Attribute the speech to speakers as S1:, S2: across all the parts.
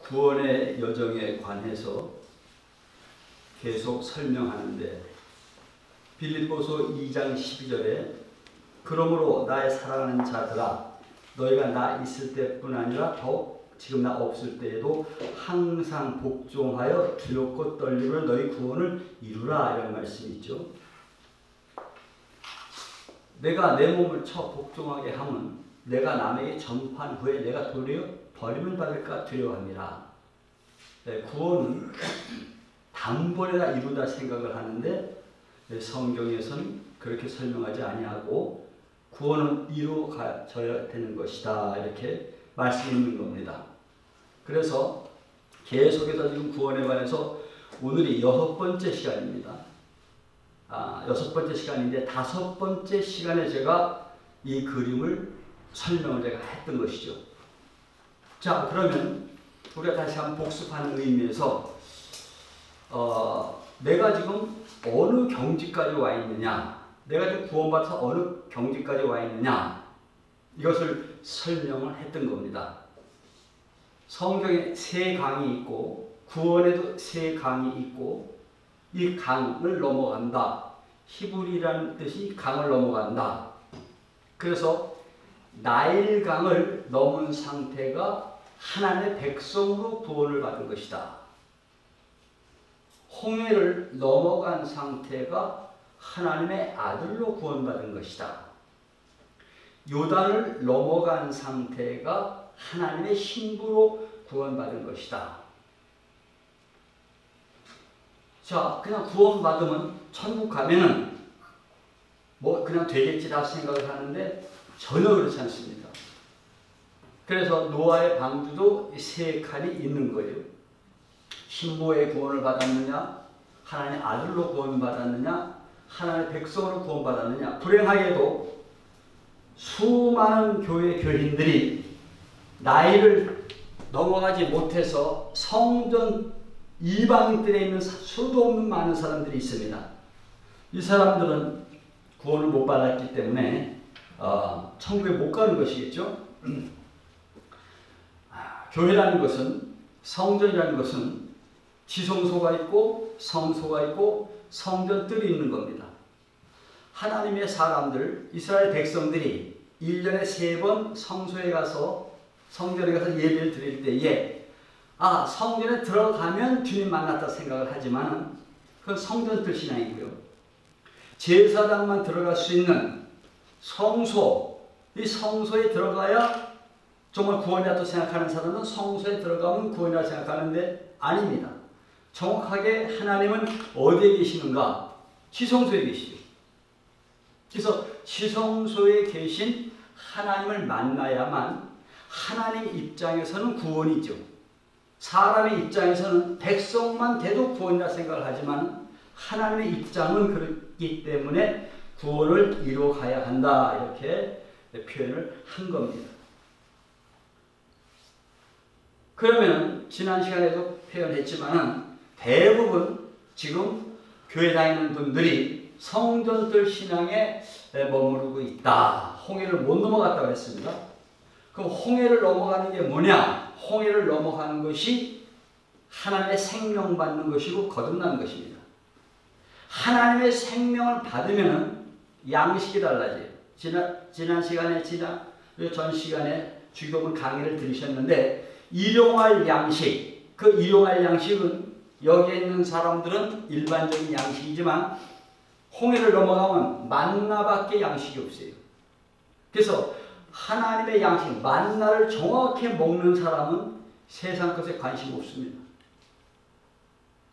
S1: 구원의 여정에 관해서 계속 설명하는데 빌립보서 2장 12절에 그러므로 나의 사랑하는 자들아 너희가 나 있을 때뿐 아니라 더욱 지금 나 없을 때에도 항상 복종하여 두렵고 떨림으로 너희 구원을 이루라 이런 말씀이 있죠. 내가 내 몸을 쳐 복종하게 하면 내가 남에게 전파한 후에 내가 도리어 버림을 받을까 두려워합니다. 구원은 단번에다 이루다 생각을 하는데 성경에서는 그렇게 설명하지 아니하고 구원은 이루어져야 되는 것이다 이렇게 말씀이 있는 겁니다. 그래서 계속해서 지금 구원에 관해서 오늘이 6번째 시간입니다. 6번째 시간인데 5번째 시간에 제가 이 그림을 설명을 제가 했던 것이죠. 자, 그러면 우리가 다시 한번 복습하는 의미에서 내가 지금 어느 경지까지 와 있느냐, 내가 지금 구원받아서 어느 경지까지 와 있느냐, 이것을 설명을 했던 겁니다. 성경에 3강이 있고 구원에도 3강이 있고 이 강을 넘어간다. 히브리라는 뜻이 강을 넘어간다. 그래서 나일강을 넘은 상태가 하나님의 백성으로 구원을 받은 것이다. 홍해를 넘어간 상태가 하나님의 아들로 구원받은 것이다. 요단을 넘어간 상태가 하나님의 신부로 구원받은 것이다. 자, 그냥 구원받으면 천국 가면은 뭐 그냥 되겠지라 생각을 하는데 전혀 그렇지 않습니다. 그래서 노아의 방주도 3칸이 있는 거예요. 신부의 구원을 받았느냐, 하나님의 아들로 구원받았느냐, 하나님의 백성으로 구원받았느냐. 불행하게도 수많은 교회 교인들이 나이를 넘어가지 못해서 성전 이방인들에 있는 수도 없는 많은 사람들이 있습니다. 이 사람들은 구원을 못 받았기 때문에 천국에 못 가는 것이겠죠. 교회라는 것은, 성전이라는 것은 지성소가 있고 성소가 있고 성전들이 있는 겁니다. 하나님의 사람들, 이스라엘 백성들이 1년에 3번 성소에 가서, 성전에 가서 예배를 드릴 때에 성전에 들어가면 주님 만났다 생각을 하지만 그건 성전들 신앙이고요. 제사장만 들어갈 수 있는 성소, 이 성소에 들어가야 정말 구원이라고 생각하는 사람은 성소에 들어가면 구원이라고 생각하는데 아닙니다. 정확하게 하나님은 어디에 계시는가? 지성소에 계시죠. 그래서 지성소에 계신 하나님을 만나야만 하나님 입장에서는 구원이죠. 사람의 입장에서는 백성만 돼도 구원이라 생각을 하지만 하나님의 입장은 그렇기 때문에 구원을 이루어가야 한다 이렇게 표현을 한 겁니다. 그러면 지난 시간에도 표현했지만 대부분 지금 교회 다니는 분들이 성전들 신앙에 머무르고 있다. 홍해를 못 넘어갔다고 했습니다. 그럼 홍해를 넘어가는 게 뭐냐? 홍해를 넘어가는 것이 하나님의 생명 받는 것이고 거듭나는 것입니다. 하나님의 생명을 받으면 양식이 달라져요. 지난 시간에, 전 시간에 주기도문 강의를 들으셨는데 일용할 양식, 그 일용할 양식은 여기에 있는 사람들은 일반적인 양식이지만 홍해를 넘어가면 만나밖에 양식이 없어요. 그래서 하나님의 양식, 만나를 정확히 먹는 사람은 세상 것에 관심 없습니다.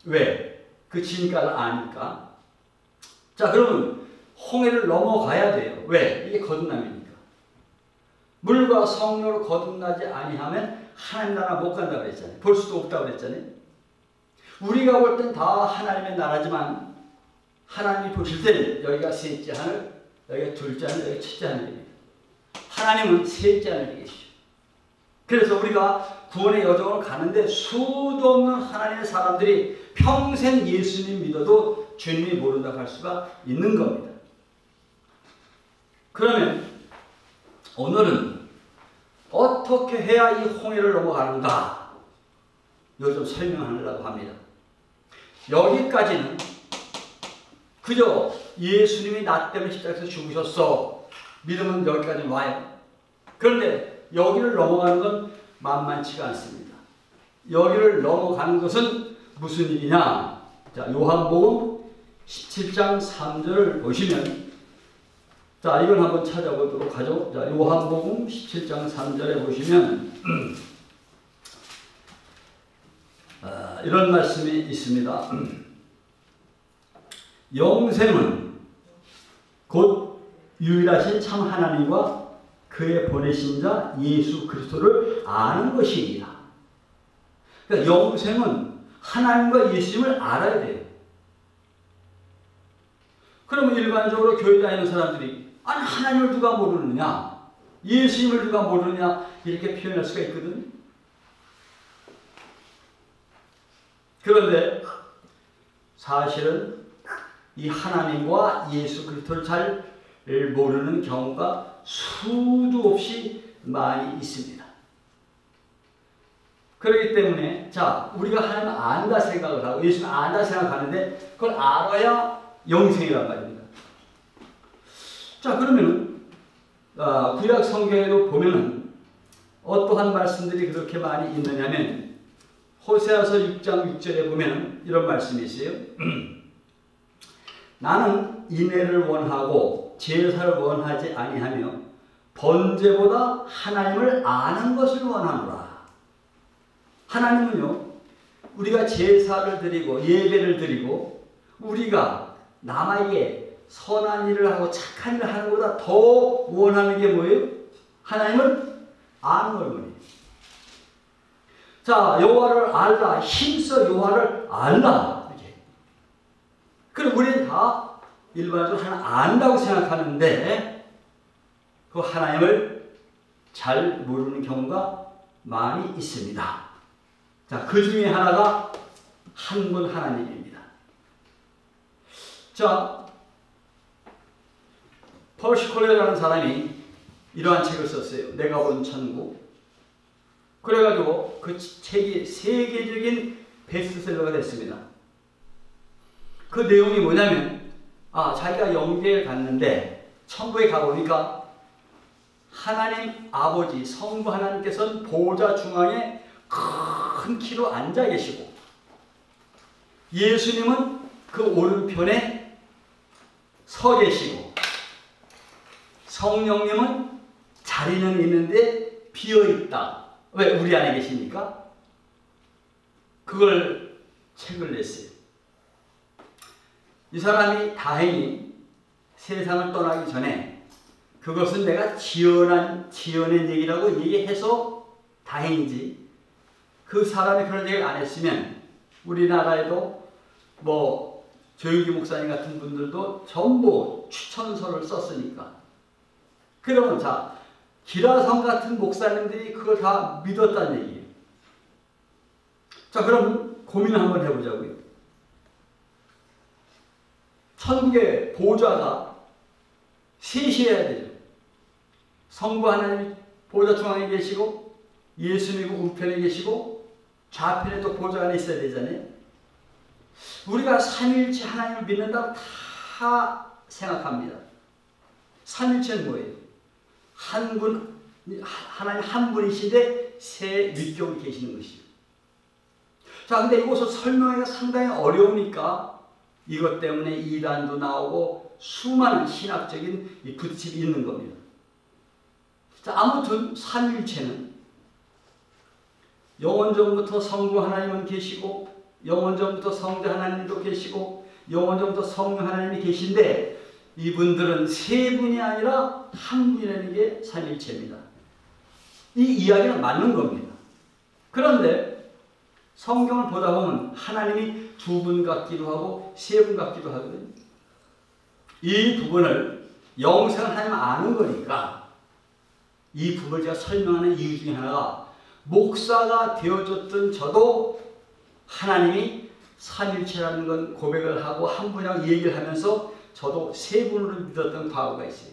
S1: 왜? 그 진가를 아니까. 자, 그러면 홍해를 넘어가야 돼요. 왜? 이게 거듭남이니까. 물과 성령으로 거듭나지 아니하면 하나님 나라 못 간다고 그랬잖아요. 볼 수도 없다고 그랬잖아요. 우리가 볼 땐 다 하나님의 나라지만 하나님이 보실 때는 여기가 셋째 하늘, 여기가 둘째 하늘, 여기가 첫째 하늘입니다. 하나님은 셋째 하늘에 계시죠. 그래서 우리가 구원의 여정을 가는데 수도 없는 하나님의 사람들이 평생 예수님 믿어도 주님이 모른다고 할 수가 있는 겁니다. 그러면 오늘은 어떻게 해야 이 홍해를 넘어가는가? 이걸 좀 설명하려고 합니다. 여기까지는 그저 예수님이 나 때문에 십자가에서 죽으셨어. 믿으면 여기까지 와요. 그런데 여기를 넘어가는 건 만만치가 않습니다. 여기를 넘어가는 것은 무슨 일이냐? 자, 요한복음 17장 3절을 보시면, 자, 이걸 한번 찾아보도록 하죠. 자, 요한복음 17장 3절에 보시면 이런 말씀이 있습니다. 영생은 곧 유일하신 참 하나님과 그의 보내신 자 예수 그리스도를 아는 것이니라. 그러니까 영생은 하나님과 예수님을 알아야 돼요. 그러면 일반적으로 교회 다니는 사람들이 아니 하나님을 누가 모르느냐, 예수님을 누가 모르느냐 이렇게 표현할 수가 있거든요. 그런데 사실은 이 하나님과 예수 그리스도를 잘 모르는 경우가 수도 없이 많이 있습니다. 그렇기 때문에 자, 우리가 하나님을 안다 생각을 하고 예수님을 안다 생각하는데 그걸 알아야 영생이란 말입니다. 자, 그러면 구약 성경에도 보면은 어떠한 말씀들이 그렇게 많이 있느냐면 호세아서 6장 6절에 보면 이런 말씀이 있어요. 나는 인애를 원하고 제사를 원하지 아니하며 번제보다 하나님을 아는 것을 원하노라. 하나님은요, 우리가 제사를 드리고 예배를 드리고 우리가 남에게 선한 일을 하고 착한 일을 하는 것보다 더 원하는 게 뭐예요? 하나님을 아는 걸 원해요. 자, 여호와를 알라. 힘써 여호와를 알라. 이렇게. 그럼 우리는 다 일반적으로 하나 안다고 생각하는데 그 하나님을 잘 모르는 경우가 많이 있습니다. 자, 그 중에 하나가 한 분 하나님입니다. 자, 펄시 콜레라는 사람이 이러한 책을 썼어요. 내가 본 천국. 그래가지고 그 책이 세계적인 베스트셀러가 됐습니다. 그 내용이 뭐냐면 자기가 영계에 갔는데 천국에 가보니까 하나님 아버지 성부 하나님께서는 보좌 중앙에 큰 키로 앉아 계시고 예수님은 그 오른편에 서 계시고 성령님은 자리는 있는데 비어있다. 왜? 우리 안에 계시니까. 그걸 책을 냈어요. 이 사람이 다행히 세상을 떠나기 전에 그것은 내가 지어낸 얘기라고 얘기해서 다행이지, 그 사람이 그런 얘기를 안 했으면 우리나라에도 뭐 조용기 목사님 같은 분들도 전부 추천서를 썼으니까. 그러면 자, 기라성 같은 목사님들이 그걸 다 믿었다는 얘기예요. 자, 그럼 고민을 한번 해보자고요. 천국의 보좌가 셋이어야 되죠. 성부 하나님이 보좌 중앙에 계시고 예수님이 우편에 계시고 좌편에 또 보좌 안에 있어야 되잖아요. 우리가 삼일체 하나님을 믿는다고 다 생각합니다. 삼일체는 뭐예요? 하나님 한 분이신데 세 위격이 계시는 것이죠. 자, 근데 이것을 설명하기가 상당히 어려우니까 이것 때문에 이단도 나오고 수많은 신학적인 이 부딪힘이 있는 겁니다. 자, 아무튼 삼일체는 영원전부터 성부 하나님은 계시고 영원전부터 성자 하나님도 계시고 영원전부터 성령 하나님이 계신데 이분들은 세 분이 아니라 한 분이라는 게 삼일체입니다. 이 이야기는 맞는 겁니다. 그런데 성경을 보다 보면 하나님이 두 분 같기도 하고 세 분 같기도 하거든요. 이 부분을 영생 하나님 아는 거니까 이 부분을 제가 설명하는 이유 중에 하나가 목사가 되어줬던 저도 하나님이 삼일체라는 건 고백을 하고 한 분이라고 얘기를 하면서 저도 세 분으로 믿었던 과거가 있어요.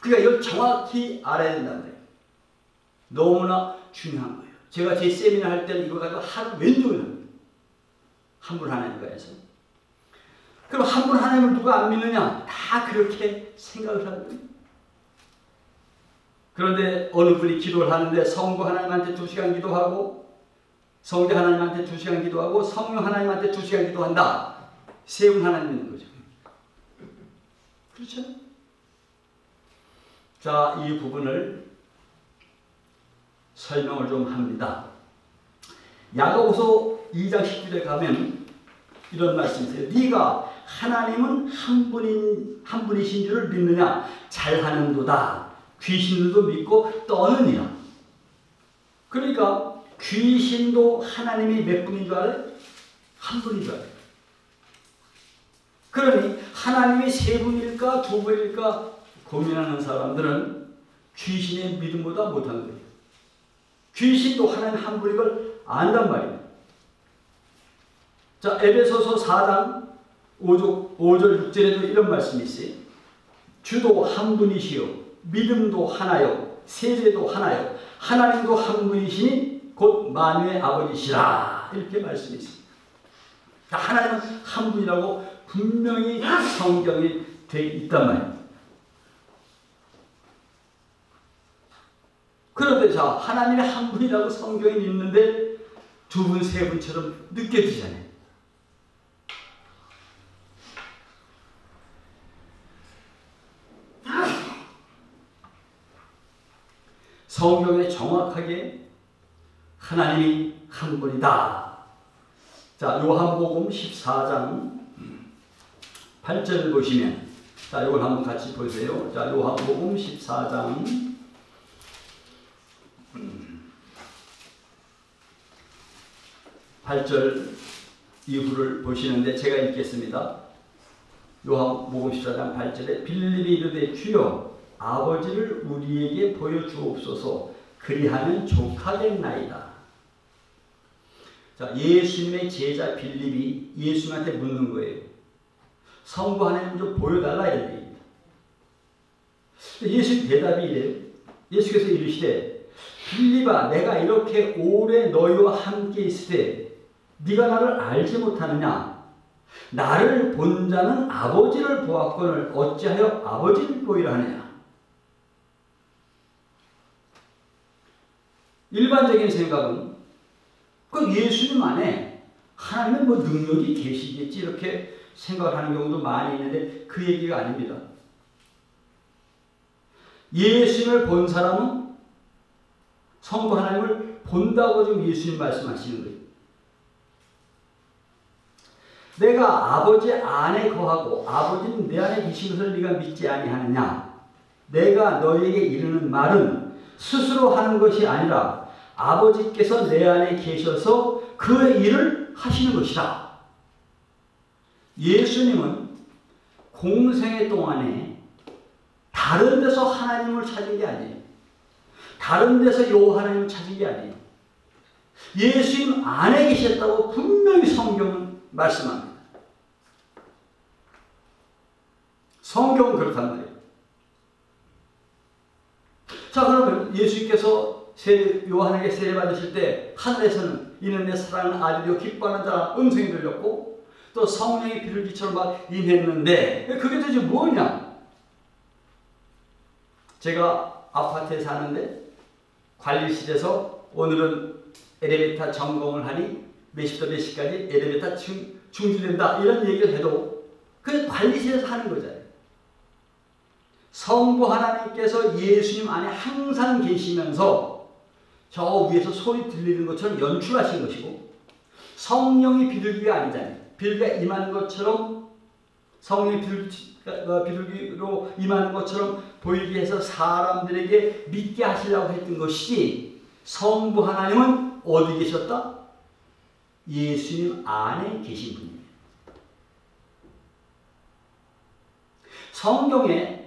S1: 그러니까 이걸 정확히 알아야 된다는 거예요. 너무나 중요한 거예요. 제가 제 세미나 할 때는 이거 가지고 하루 왼종일 합니다. 한 분 하나님과에서. 그럼 한 분 하나님을 누가 안 믿느냐? 다 그렇게 생각을 하는 거예요. 그런데 어느 분이 기도를 하는데 성부 하나님한테 2시간 기도하고 성자 하나님한테 2시간 기도하고 성령 하나님한테 2시간 기도한다. 세 분 하나님 있는 거죠. 그렇죠? 자, 이 부분을 설명을 좀 합니다. 야고보서 2장 19절에 가면 이런 말씀이 있어요. 네가 하나님은 한 분이신 줄을 믿느냐? 잘하는도다. 귀신들도 믿고 떠느니라. 그러니까 귀신도 하나님이 몇 분인 줄 알아요? 한 분인 줄 알아요. 그러니 하나님이 세 분일까 두 분일까 고민하는 사람들은 귀신의 믿음보다 못한 거예요. 귀신도 하나님 한 분인 걸 안단 말이에요. 자, 에베소서 4장 5절 6절에도 이런 말씀이 있어요. 주도 한 분이시요 믿음도 하나요 세례도 하나요 하나님도 한 분이시니 곧 만유의 아버지시라. 이렇게 말씀이 있습니다. 하나님은 한 분이라고 분명히 성경에 되어 있단 말이에요. 그런데 자, 하나님이 한 분이라고 성경에 있는데 두 분, 세 분처럼 느껴지잖아요. 성경에 정확하게 하나님이 한 분이다. 자, 요한복음 14장 8절 보시면, 자, 이걸 한번 같이 보세요. 자, 요한복음 14장 8절 이후를 보시는데 제가 읽겠습니다. 요한복음 14장 8절에 빌립이 이르되 주여 아버지를 우리에게 보여주옵소서 그리하면 족하겠나이다. 자, 예수님의 제자 빌립이 예수님한테 묻는 거예요. 성부 하나님 좀 보여달라 이런 얘기입니다. 예수님 대답이 이래요. 예수께서 이르시되 빌립아 내가 이렇게 오래 너희와 함께 있을 때 네가 나를 알지 못하느냐? 나를 본 자는 아버지를 보았거늘 어찌하여 아버지를 보이라 하느냐? 일반적인 생각은 그 예수님 안에 하나님의 뭐 능력이 계시겠지 이렇게 생각을 하는 경우도 많이 있는데 그 얘기가 아닙니다. 예수님을 본 사람은 성부 하나님을 본다고 지금 예수님 말씀하시는 거예요. 내가 아버지 안에 거하고 아버지는 내 안에 계신 것을 네가 믿지 아니하느냐? 내가 너희에게 이르는 말은 스스로 하는 것이 아니라 아버지께서 내 안에 계셔서 그 일을 하시는 것이다. 예수님은 공생애 동안에 다른 데서 하나님을 찾은 게 아니에요. 다른 데서 요 하나님을 찾은 게 아니에요. 예수님 안에 계셨다고 분명히 성경은 말씀합니다. 성경은 그렇단 말이에요. 자, 그러면 예수님께서 요한에게 세례 받으실 때 하늘에서는 이는 내 사랑하는 아들이요 기뻐하는 자라 음성이 들렸고 또 성령이 비둘기처럼 막 임했는데 그게 도대체 뭐냐? 제가 아파트에 사는데 관리실에서 오늘은 엘리베이터 점검을 하니 몇 시부터 몇 시까지 엘리베이터 중지된다 이런 얘기를 해도 그 관리실에서 하는 거잖아요. 성부 하나님께서 예수님 안에 항상 계시면서 저 위에서 소리 들리는 것처럼 연출하신 것이고 성령이 비둘기가 아니잖아요. 비둘기가 임하는 것처럼 성령이 비둘기로 임하는 것처럼 보이게 해서 사람들에게 믿게 하시려고 했던 것이지 성부 하나님은 어디 계셨다? 예수님 안에 계신 분입니다. 성경에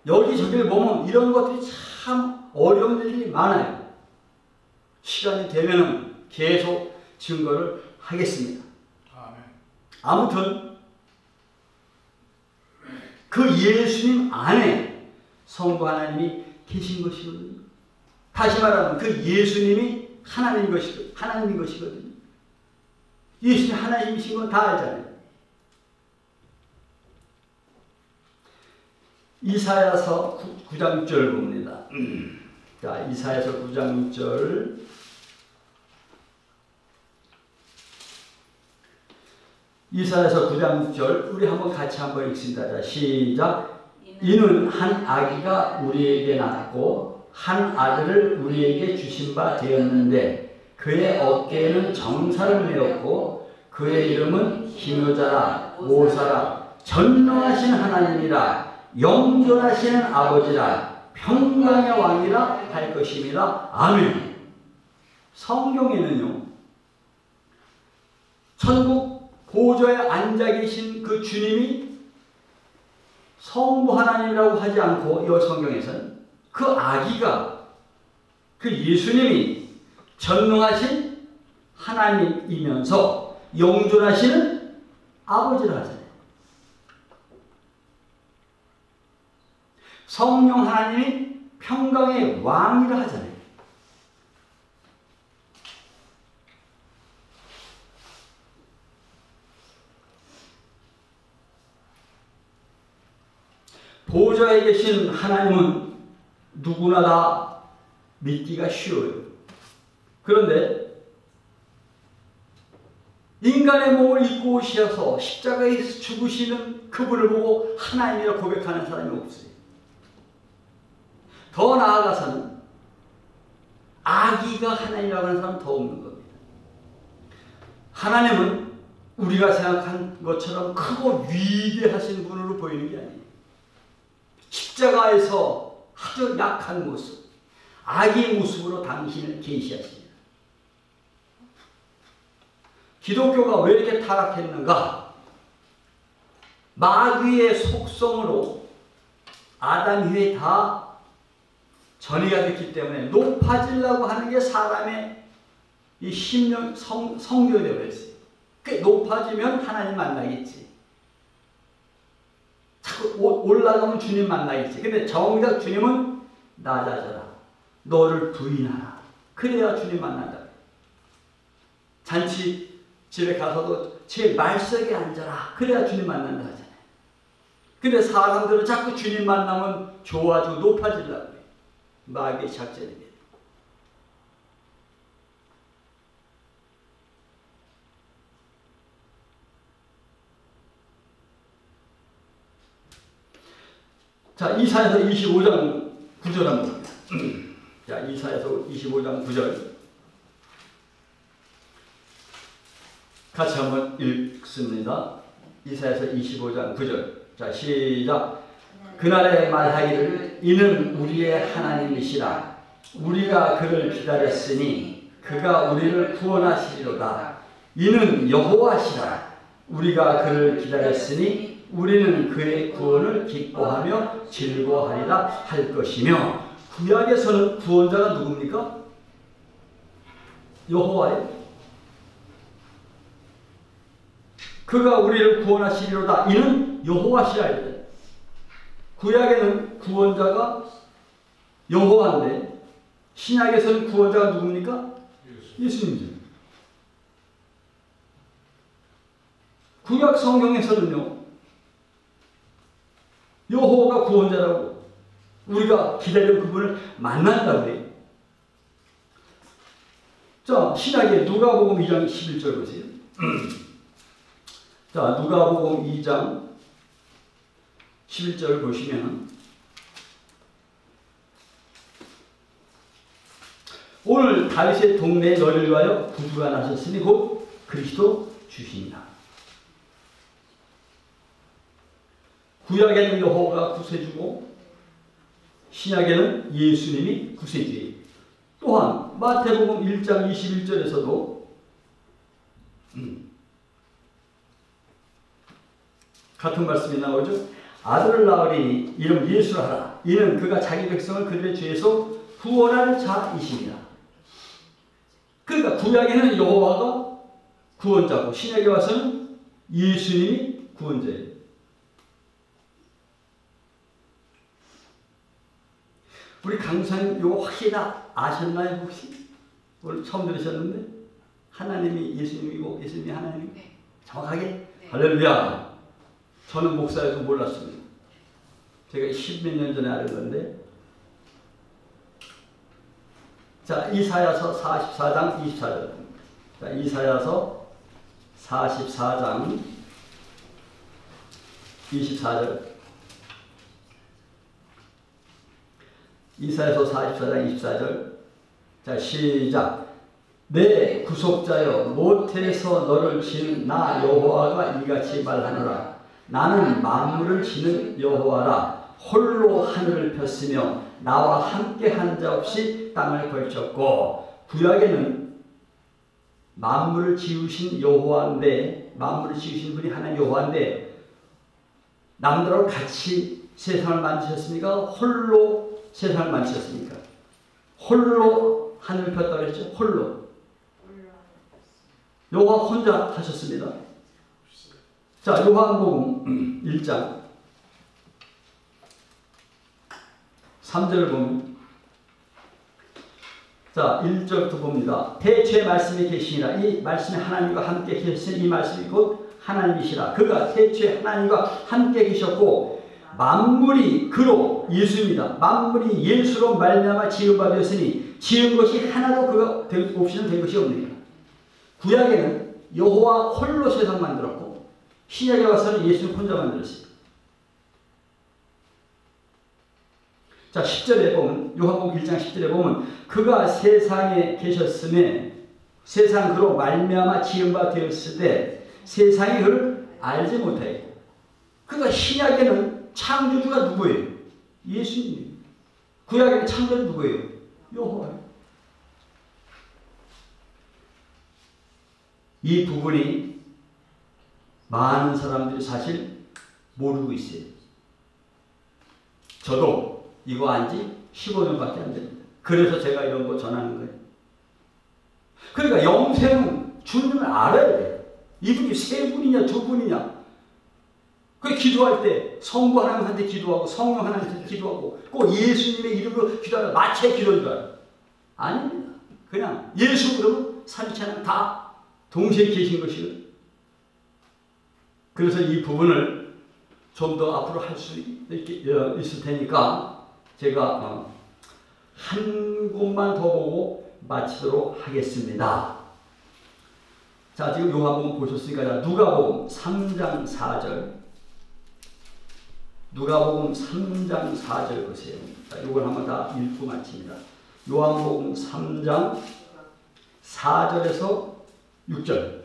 S1: 여기저기를 보면 이런 것들이 참 어려운 일이 많아요. 시간이 되면 계속 증거를 하겠습니다. 아무튼 그 예수님 안에 성부 하나님이 계신 것이거든요. 다시 말하면 그 예수님이 하나님인 것이거든요. 예수님이 하나님이신 건 다 알잖아요. 이사야서 9장 6절 봅니다. 자, 이사야서 9장 6절. 이사야서 9장 6절 우리 같이 한번 읽습니다. 자, 시작. 이는 한 아기가 우리에게 낳았고 한 아들을 우리에게 주신 바 되었는데 그의 어깨에는 정사를 메었고 그의 이름은 기묘자라 모사라 전능하신 하나님이라 영존하시는 아버지라 평강의 왕이라 할 것임이라. 아멘. 성경에는요, 천국 보좌에 앉아 계신 그 주님이 성부 하나님이라고 하지 않고 이 성경에서는 그 아기가, 그 예수님이 전능하신 하나님이면서 영존하시는 아버지라 하잖아요. 성령 하나님이 평강의 왕이라 하잖아요. 보좌에 계신 하나님은 누구나 다 믿기가 쉬워요. 그런데 인간의 몸을 입고 오셔서 십자가에서 죽으시는 그분을 보고 하나님이라 고백하는 사람이 없어요. 더 나아가서는 아기가 하나님이라고 하는 사람은 더 없는 겁니다. 하나님은 우리가 생각한 것처럼 크고 위대하신 분으로 보이는 게 아니에요. 십자가에서 아주 약한 모습, 아기의 모습으로 당신을 계시하십니다. 기독교가 왜 이렇게 타락했는가? 마귀의 속성으로 아담 이후에 다 전이가 됐기 때문에 높아지려고 하는 게 사람의 이 심령, 성격이 되어버렸어요. 높아지면 하나님 만나겠지. 자꾸 올라가면 주님 만나겠지. 근데 정작 주님은 낮아져라. 너를 부인하라. 그래야 주님 만난다. 잔치 집에 가서도 제일 말석에 앉아라. 그래야 주님 만난다 하잖아요. 근데 사람들은 자꾸 주님 만나면 좋아지고 높아지려고 해요. 마귀의 작전입니다. 자, 이사야서 25장 9절 한번 봅니다. 자, 이사야서 25장 9절 같이 한번 읽습니다. 이사야서 25장 9절. 자, 시작. 그날에 말하기를 이는 우리의 하나님이시라. 우리가 그를 기다렸으니 그가 우리를 구원하시리로다. 이는 여호와시라. 우리가 그를 기다렸으니 우리는 그의 구원을 기뻐하며 즐거워하리라 할 것이며. 구약에서는 구원자가 누굽니까? 여호와예요. 그가 우리를 구원하시리로다. 이는 여호와시라. 구약에는 구원자가 여호와인데 신약에서는 구원자가 누굽니까? 예수님이죠. 구약 성경에서는요, 여호와가 구원자라고 우리가 기다리는 그분을 만난다고 해요. 자, 신약에 누가복음 2장 11절 보세요. 자, 누가복음 2장 11절 보시면 오늘 다윗의 동네에 너를 위하여 구주가 나셨으니 곧 그리스도 주시니라. 구약에는 여호와가 구세주고 신약에는 예수님이 구세주예요. 또한 마태복음 1장 21절에서도 같은 말씀이 나오죠. 아들을 낳으리니 이름 예수라 하라. 이는 그가 자기 백성을 그들의 죄에서 구원할 자이시니라. 그러니까 구약에는 여호와가 구원자고 신약에 와서는 예수님이 구원자예요. 우리 강사님 이거 확실히 다 아셨나요 혹시? 오늘 처음 들으셨는데 하나님이 예수님이고 예수님이 하나님
S2: 네.
S1: 정확하게
S2: 네.
S1: 할렐루야. 저는 목사여서 몰랐습니다. 제가 10몇 년 전에 알은 건데 자 이사야서 44장 24절 자 이사야서 44장 24절 이사야서 44장 24절 자 시작 내 구속자여 모태에서 너를 지은 나 여호와가 이같이 말하노라 나는 만물을 지는 여호와라 홀로 하늘을 폈으며 나와 함께 한 자 없이 땅을 걸쳤고 구약에는 만물을 지으신 여호와인데 만물을 지으신 분이 하나님 여호와인데 남들하고 같이 세상을 만드셨습니까? 홀로 세상을 만드셨습니까? 홀로 하늘을 폈다고 그랬죠? 홀로 여호와 혼자 하셨습니다. 자 요한복음 1장 3절을 보면 자 1절부터 봅니다. 태초에 말씀이 계시니라 이 말씀이 하나님과 함께 계셨으니 이 말씀이 곧 하나님이시라 그가 태초에 하나님과 함께 계셨고 만물이 그로 예수입니다. 만물이 예수로 말미암아 지은 바 되었으니 지은 것이 하나도 그가 없이는 된 것이 없느니라. 구약에는 여호와 홀로 세상 만들었고 신약에 와서는 예수님 혼자 만들었어요. 자 10절에 보면 요한복음 1장 10절에 보면 그가 세상에 계셨음에 세상 그로 말미암아 지은 바 되었을 때 세상이 그를 알지 못하여 그가 신약에는 창조주가 누구예요? 예수님. 구약에는 창조주 누구예요? 여호와예요. 이 부분이 많은 사람들이 사실 모르고 있어요. 저도 이거 안지 15년밖에 안 됩니다. 그래서 제가 이런 거 전하는 거예요. 그러니까 영생은 주님을 알아야 돼요. 이분이 세 분이냐 두 분이냐. 그 기도할 때 성부 하나님한테 기도하고 성령 하나님한테 기도하고 꼭 예수님의 이름으로 기도하면 마치 기도인 줄 알아요. 아닙니다. 그냥 예수 그러면 삼위일체는 다 동시에 계신 것이거든요. 그래서 이 부분을 좀 더 앞으로 할 수 있을 테니까 제가 한 곳만 더 보고 마치도록 하겠습니다. 자, 지금 요한복음 보셨으니까 누가복음 3장 4절 누가복음 3장 4절 보세요. 자, 이걸 한번 다 읽고 마칩니다. 요한복음 3장 4절에서 6절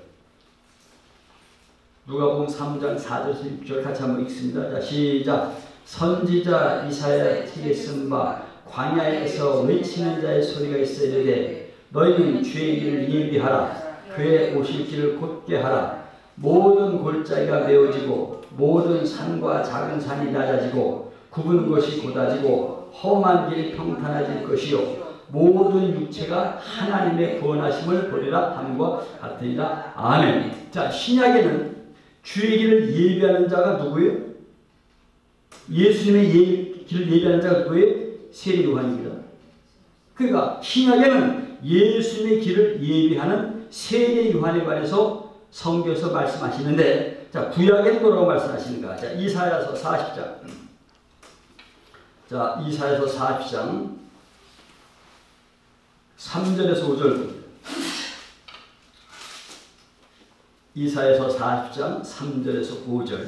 S1: 누가복음 3장 4절에서 6절 같이 한번 읽습니다. 자, 시작. 선지자 이사야 책에 쓴 바 광야에서 외치는 자의 소리가 있어 이르되 너희는 주의 길을 예비하라 그의 오실 길을 곧게 하라 모든 골짜기가 메워지고 모든 산과 작은 산이 낮아지고 굽은 것이 곧아지고 험한 길이 평탄해질 것이요 모든 육체가 하나님의 구원하심을 보리라 함과 같으리라. 아멘. 자, 신약에는 주의 길을 예비하는 자가 누구예요? 예수님의 길을 예비하는 자가 누구예요? 세례 요한입니다. 그러니까 신약에는 예수님의 길을 예비하는 세례 요한에 관해서 성경에서 말씀하시는데 자, 구약에는 뭐라고 말씀하시는가? 자, 이사야서 40장. 자, 이사야서 40장 3절에서 5절. 이사야서 40장 3절에서 5절.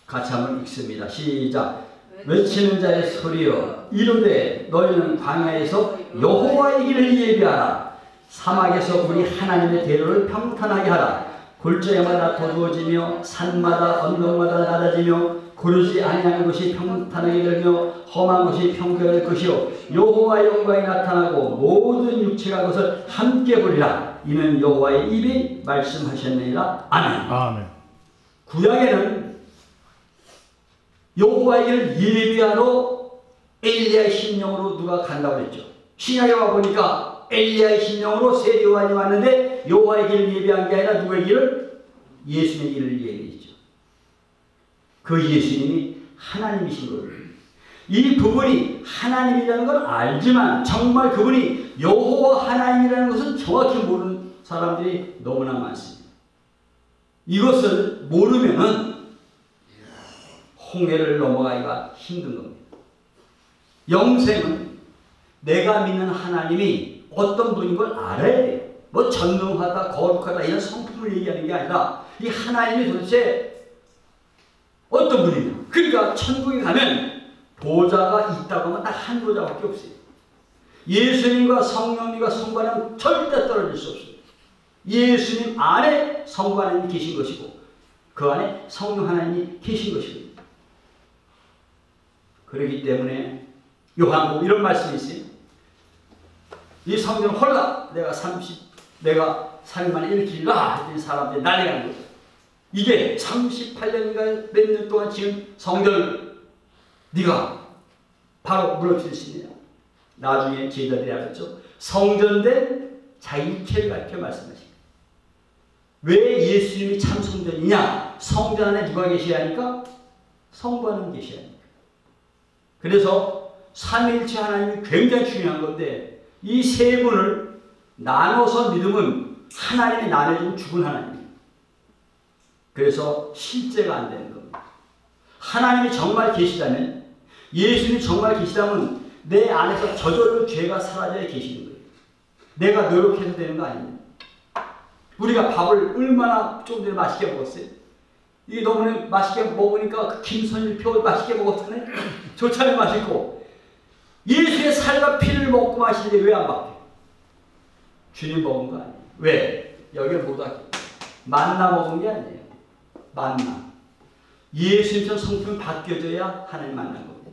S1: 같이 한번 읽습니다. 시작. 외치는 자의 소리여 이르되 너희는 광야에서 여호와의 길을 예비하라. 사막에서 우리 하나님의 대로를 평탄하게 하라. 골짜기마다 도두어지며 산마다 언덕마다 낮아지며 고르지 아니하는 것이 평탄하게 되며 험한 것이 평결할 것이요 여호와의 영광이 나타나고 모든 육체가 그것을 함께 보리라. 이는 여호와의 입이 말씀하셨느니라. 아멘.
S3: 아멘.
S1: 구약에는 여호와의 길을 예비하러 엘리야의 심령으로 누가 간다고 했죠. 신약에 와보니까 엘리야의 심령으로 세례 요한이 왔는데 여호와의 길을 예비한 게 아니라 누구의 길을? 예수님의 길을 예비했죠. 그 예수님이 하나님이신 거예요. 이 부분이 하나님이라는 걸 알지만 정말 그분이 여호와 하나님이라는 것은 정확히 모르는 사람들이 너무나 많습니다. 이것을 모르면은 홍해를 넘어가기가 힘든 겁니다. 영생은 내가 믿는 하나님이 어떤 분인 걸 알아야 돼요. 뭐 전능하다, 거룩하다 이런 성품을 얘기하는 게 아니라 이 하나님이 도대체 어떤 분이냐. 그러니까 천국에 가면 보좌가 있다고 하면 딱 한 보좌밖에 없어요. 예수님과 성령님과 성부 하나님은 절대 떨어질 수 없습니다. 예수님 안에 성부 하나님이 계신 것이고 그 안에 성령 하나님이 계신 것입니다. 그렇기 때문에 요한복음 이런 말씀이 있어요. 이 성경 헐라 내가 3일 만에 일으키리라 했더니 사람들이 난리가 난 거죠. 이게 38년인가 몇 년 동안 지금 성전을 네가 바로 무너뜨릴 수 있느냐. 나중에 제자들이 알았죠. 성전된 자기 육체를 가르쳐 말씀하십니다. 왜 예수님이 참 성전이냐. 성전 안에 누가 계셔야 하니까? 성부 하나님 계셔야 하니까. 그래서 삼위일체 하나님이 굉장히 중요한 건데 이 세 분을 나눠서 믿으면 하나님이 나눠주고 죽은 하나님이에요. 그래서 실제가 안 되는 겁니다. 하나님이 정말 계시다면 예수님이 정말 계시다면 내 안에서 저절로 죄가 사라져야 계시는 거예요. 내가 노력해서 되는 거 아닙니다. 우리가 밥을 얼마나 좀 전에 맛있게 먹었어요. 이게 너무 맛있게 먹으니까 그 김선일표 맛있게 먹었잖아요. 좋잖아요. 맛있고. 예수의 살과 피를 먹고 마시는데 왜 안 바뀌어요? 주님 먹은 거 아니에요. 왜? 여기를 못 하게. 만나 먹은 게 아니에요. 만나. 예수님처럼 성품이 바뀌어져야 하나님 만난 겁니다.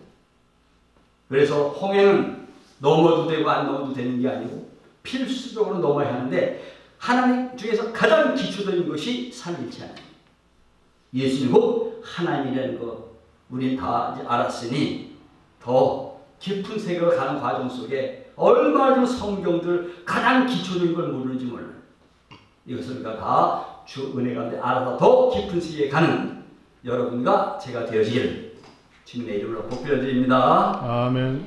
S1: 그래서 홍해는 넘어도 되고 안 넘어도 되는 게 아니고 필수적으로 넘어야 하는데 하나님 중에서 가장 기초적인 것이 삼위일체 하나님. 예수님 곧 하나님이라는 거 우리 다 이제 알았으니 더 깊은 세계로 가는 과정 속에 얼마나 성경들 가장 기초적인 걸 모르는지 몰라요. 이것을 우리가 다 주 은혜 가운데 알아서 더 깊은 세계에 가는 여러분과 제가 되어지기를 주님의 이름으로 복빌어드립니다.
S2: 아멘.